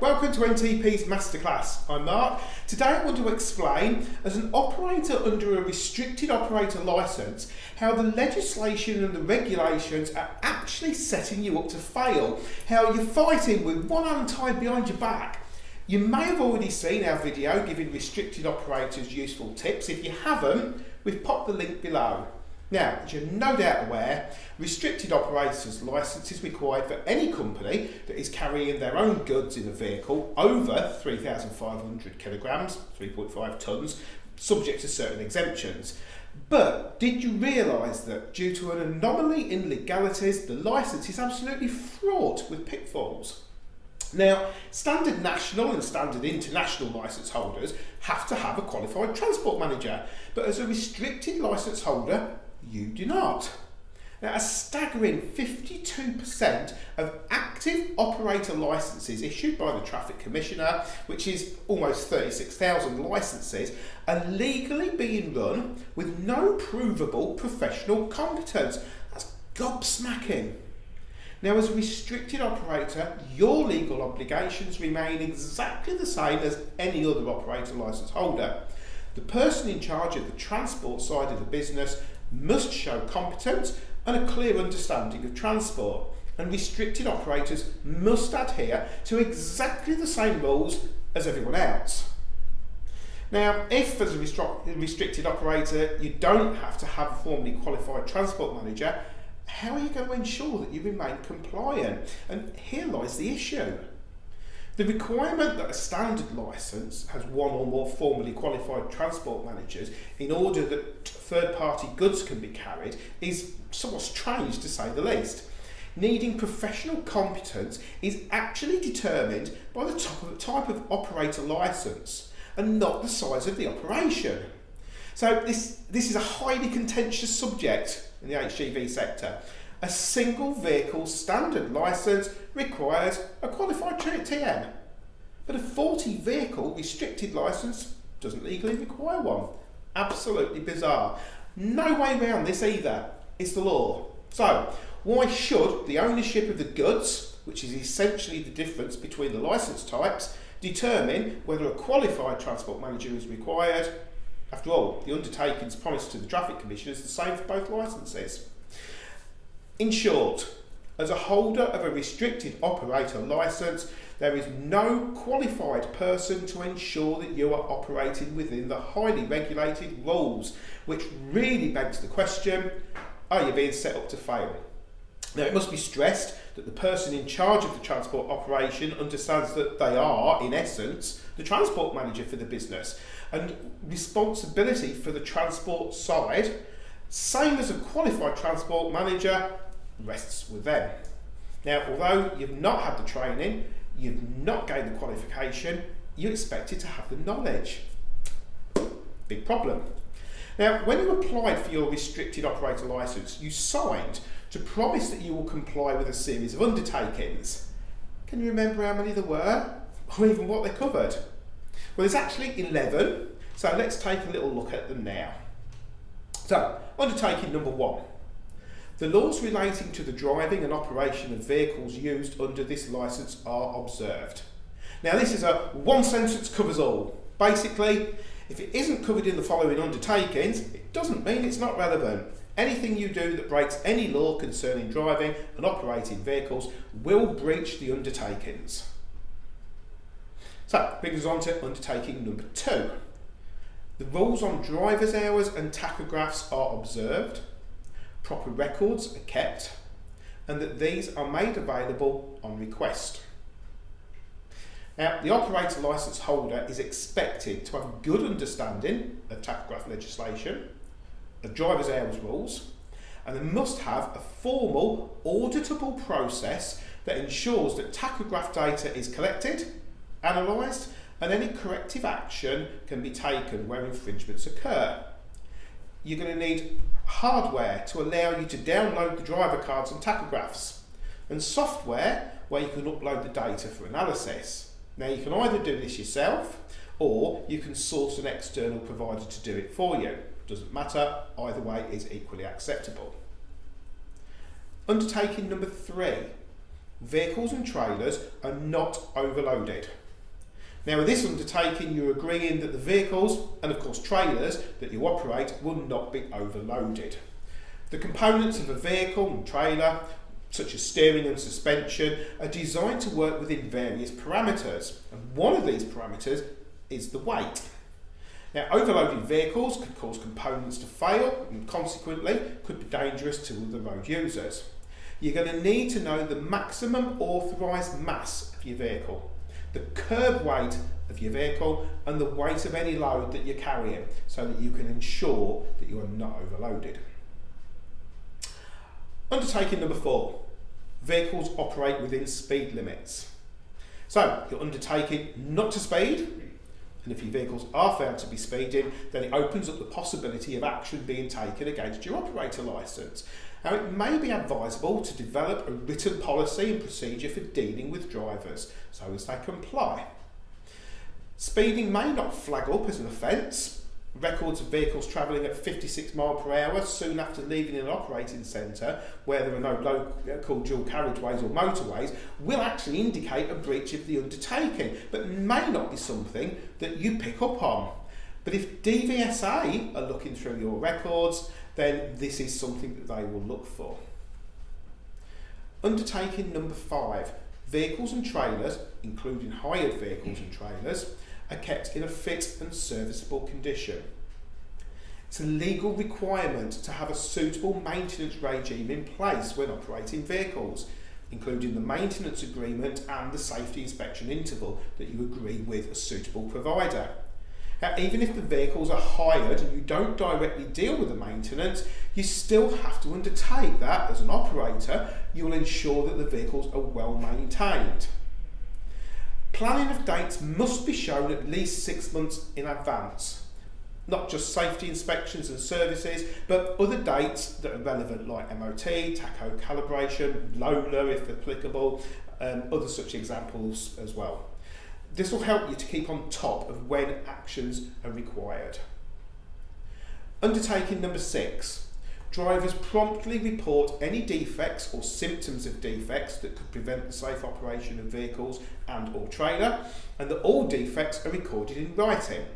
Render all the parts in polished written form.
welcome to NTP's Masterclass. I'm Mark. Today I want to explain, as an operator under a restricted operator licence, how the legislation and the regulations are actually setting you up to fail, how you're fighting with one hand tied behind your back. You may have already seen our video giving restricted operators useful tips. If you haven't, we've popped the link below. Now, as you're no doubt aware, restricted operators licence is required for any company that is carrying their own goods in a vehicle over 3,500 kilograms, 3.5 tonnes, subject to certain exemptions. But did you realise that due to an anomaly in legalities, the licence is absolutely fraught with pitfalls? Now, standard national and standard international licence holders have to have a qualified transport manager, but as a restricted licence holder, you do not. Now, a staggering 52% of active operator licences issued by the Traffic Commissioner, which is almost 36,000 licences, are legally being run with no provable professional competence. That's gobsmacking. Now, as a restricted operator, your legal obligations remain exactly the same as any other operator licence holder. The person in charge of the transport side of the business must show competence and a clear understanding of transport, and restricted operators must adhere to exactly the same rules as everyone else. Now, if as a restricted operator you don't have to have a formally qualified transport manager, how are you going to ensure that you remain compliant? And here lies the issue. The requirement that a standard licence has one or more formally qualified transport managers in order that third-party goods can be carried is somewhat strange, to say the least. Needing professional competence is actually determined by the type of operator licence and not the size of the operation. So this is a highly contentious subject in the HGV sector. A single vehicle standard licence requires a qualified TM, but a 40 vehicle restricted licence doesn't legally require one. Absolutely bizarre. No way around this either. It's the law. So, why should the ownership of the goods, which is essentially the difference between the licence types, determine whether a qualified transport manager is required? After all, the undertakings promised to the Traffic Commissioner is the same for both licences. In short, as a holder of a restricted operator licence, there is no qualified person to ensure that you are operating within the highly regulated rules, which really begs the question, are you being set up to fail? Now, it must be stressed that the person in charge of the transport operation understands that they are, in essence, the transport manager for the business, and responsibility for the transport side, same as a qualified transport manager, rests with them. Now, although you've not had the training, you've not gained the qualification, you're expected to have the knowledge. Big problem. Now, when you applied for your restricted operator licence, you signed to promise that you will comply with a series of undertakings. Can you remember how many there were, or even what they covered? Well, there's actually 11, so let's take a little look at them now. So, undertaking number 1. The laws relating to the driving and operation of vehicles used under this licence are observed. Now, this is a one sentence covers all. Basically, if it isn't covered in the following undertakings, it doesn't mean it's not relevant. Anything you do that breaks any law concerning driving and operating vehicles will breach the undertakings. So, brings us on to undertaking number 2. The rules on driver's hours and tachographs are observed, proper records are kept, and that these are made available on request. Now, the operator licence holder is expected to have a good understanding of tachograph legislation, of driver's hours rules, and they must have a formal, auditable process that ensures that tachograph data is collected, analysed, and any corrective action can be taken where infringements occur. You're going to need hardware to allow you to download the driver cards and tachographs, and software where you can upload the data for analysis. Now, you can either do this yourself, or you can source an external provider to do it for you. Doesn't matter, either way is equally acceptable. Undertaking number 3. vehicles and trailers are not overloaded. Now with this undertaking, you're agreeing that the vehicles and of course trailers that you operate will not be overloaded. The components of a vehicle and trailer, such as steering and suspension, are designed to work within various parameters, and one of these parameters is the weight. Now, overloaded vehicles could cause components to fail and consequently could be dangerous to other road users. You're going to need to know the maximum authorised mass of your vehicle, the curb weight of your vehicle and the weight of any load that you're carrying so that you can ensure that you are not overloaded. Undertaking number 4, vehicles operate within speed limits. So you're undertaking not to speed, and if your vehicles are found to be speeding, then it opens up the possibility of action being taken against your operator licence. Now it may be advisable to develop a written policy and procedure for dealing with drivers so as they comply. Speeding may not flag up as an offence. Records of vehicles travelling at 56 miles per hour soon after leaving an operating centre where there are no local dual carriageways or motorways will actually indicate a breach of the undertaking, but may not be something that you pick up on. But if DVSA are looking through your records, then this is something that they will look for. Undertaking number 5, vehicles and trailers, including hired vehicles and trailers, are kept in a fit and serviceable condition. It's a legal requirement to have a suitable maintenance regime in place when operating vehicles, including the maintenance agreement and the safety inspection interval that you agree with a suitable provider. Now, even if the vehicles are hired and you don't directly deal with the maintenance, you still have to undertake that as an operator. You will ensure that the vehicles are well maintained. Planning of dates must be shown at least 6 months in advance. Not just safety inspections and services, but other dates that are relevant like MOT, tacho calibration, Lola if applicable, other such examples as well. This will help you to keep on top of when actions are required. Undertaking number 6. Drivers promptly report any defects or symptoms of defects that could prevent the safe operation of vehicles and or trailer, and that all defects are recorded in writing.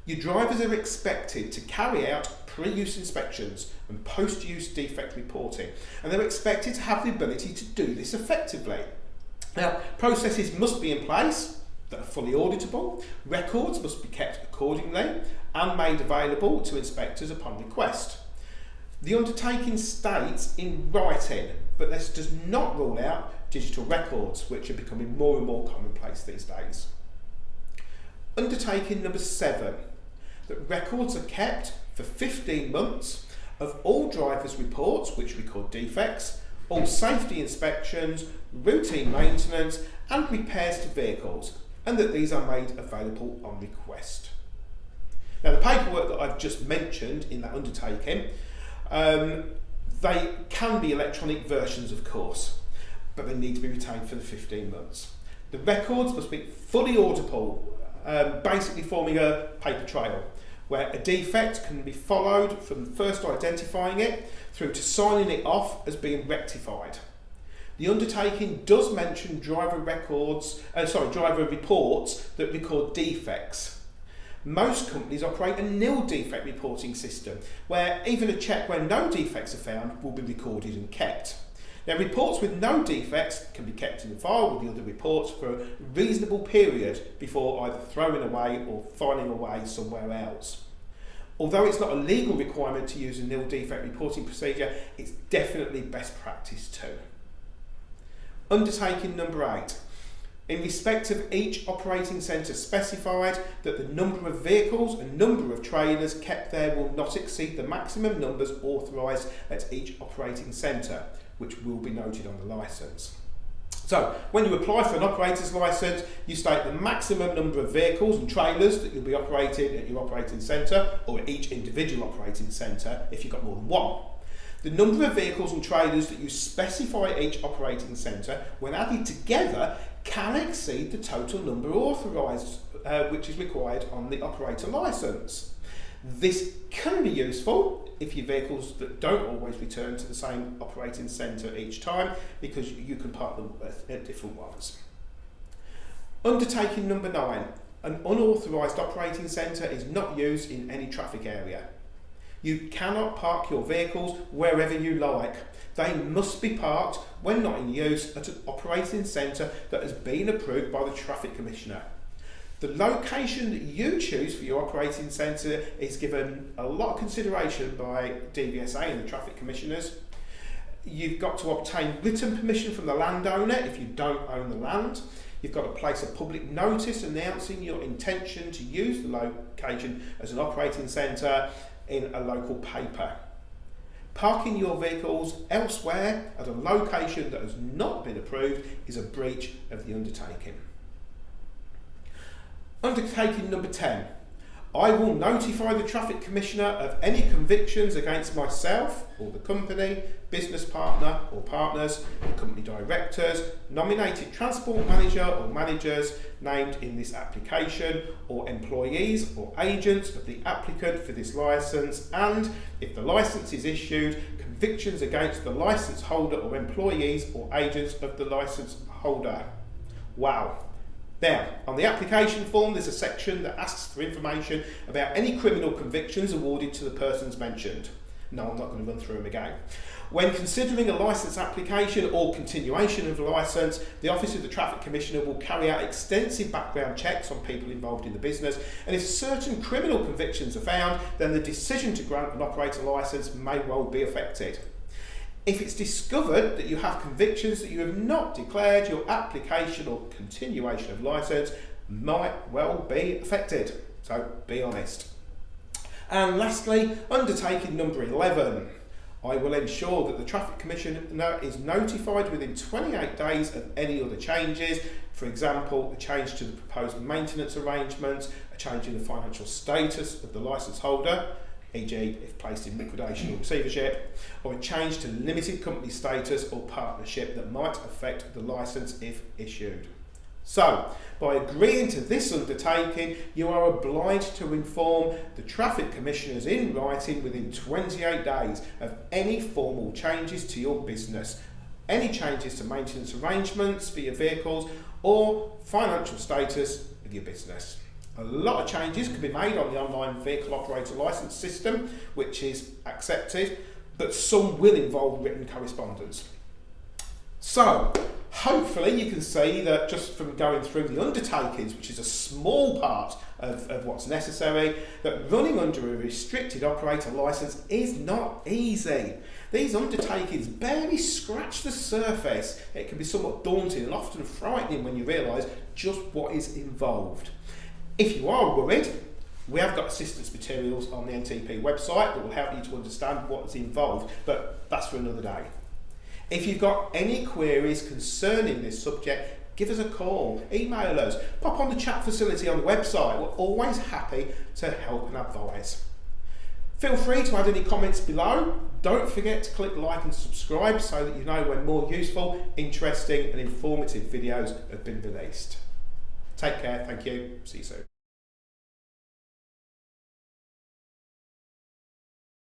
Your drivers are expected to carry out pre-use inspections and post-use defect reporting, and they're expected to have the ability to do this effectively. Now, processes must be in place that are fully auditable, records must be kept accordingly and made available to inspectors upon request. The undertaking states in writing, but this does not rule out digital records, which are becoming more and more commonplace these days. Undertaking number 7, that records are kept for 15 months of all drivers' reports which record defects, all safety inspections, routine maintenance and repairs to vehicles, and that these are made available on request. Now the paperwork that I've just mentioned in that undertaking, they can be electronic versions of course, but they need to be retained for the 15 months. The records must be fully auditable, basically forming a paper trail where a defect can be followed from first identifying it through to signing it off as being rectified. The undertaking does mention driver reports that record defects. Most companies operate a nil defect reporting system where even a check where no defects are found will be recorded and kept. Now, reports with no defects can be kept in the file with the other reports for a reasonable period before either throwing away or filing away somewhere else. Although it's not a legal requirement to use a nil defect reporting procedure, it's definitely best practice too. Undertaking number 8. In respect of each operating centre specified that the number of vehicles and number of trailers kept there will not exceed the maximum numbers authorised at each operating centre, which will be noted on the licence. So, when you apply for an operator's licence, you state the maximum number of vehicles and trailers that you'll be operating at your operating centre, or at each individual operating centre if you've got more than one. The number of vehicles and trailers that you specify at each operating centre, when added together, can exceed the total number authorised, which is required on the operator licence. This can be useful if your vehicles that don't always return to the same operating centre each time, because you can park them at different ones. Undertaking number 9. An unauthorised operating centre is not used in any traffic area. You cannot park your vehicles wherever you like. They must be parked, when not in use, at an operating centre that has been approved by the Traffic Commissioner. The location that you choose for your operating centre is given a lot of consideration by DVSA and the Traffic Commissioners. You've got to obtain written permission from the landowner if you don't own the land. You've got to place a public notice announcing your intention to use the location as an operating centre in a local paper. Parking your vehicles elsewhere at a location that has not been approved is a breach of the undertaking. Undertaking number 10. I will notify the Traffic Commissioner of any convictions against myself or the company, business partner or partners, company directors, nominated transport manager or managers named in this application, or employees or agents of the applicant for this licence, and, if the licence is issued, convictions against the licence holder or employees or agents of the licence holder. Wow. Now, on the application form, there's a section that asks for information about any criminal convictions awarded to the persons mentioned. No, I'm not going to run through them again. When considering a licence application or continuation of a licence, the Office of the Traffic Commissioner will carry out extensive background checks on people involved in the business, and if certain criminal convictions are found, then the decision to grant an operator licence may well be affected. If it's discovered that you have convictions that you have not declared, your application or continuation of licence might well be affected. So be honest. And lastly, undertaking number 11. I will ensure that the Traffic Commissioner is notified within 28 days of any other changes. For example, a change to the proposed maintenance arrangements, a change in the financial status of the licence holder, e.g. if placed in liquidation or receivership, or a change to limited company status or partnership that might affect the licence if issued. So, by agreeing to this undertaking, you are obliged to inform the Traffic Commissioners in writing within 28 days of any formal changes to your business, any changes to maintenance arrangements for your vehicles, or financial status of your business. A lot of changes can be made on the online vehicle operator licence system, which is accepted, but some will involve written correspondence. So, hopefully you can see that just from going through the undertakings, which is a small part of what's necessary, that running under a restricted operator licence is not easy. These undertakings barely scratch the surface. It can be somewhat daunting and often frightening when you realise just what is involved. If you are worried, we have got assistance materials on the NTP website that will help you to understand what is involved, but that's for another day. If you've got any queries concerning this subject, give us a call, email us, pop on the chat facility on the website. We're always happy to help and advise. Feel free to add any comments below. Don't forget to click like and subscribe so that you know when more useful, interesting and informative videos have been released. Take care, thank you, see you soon.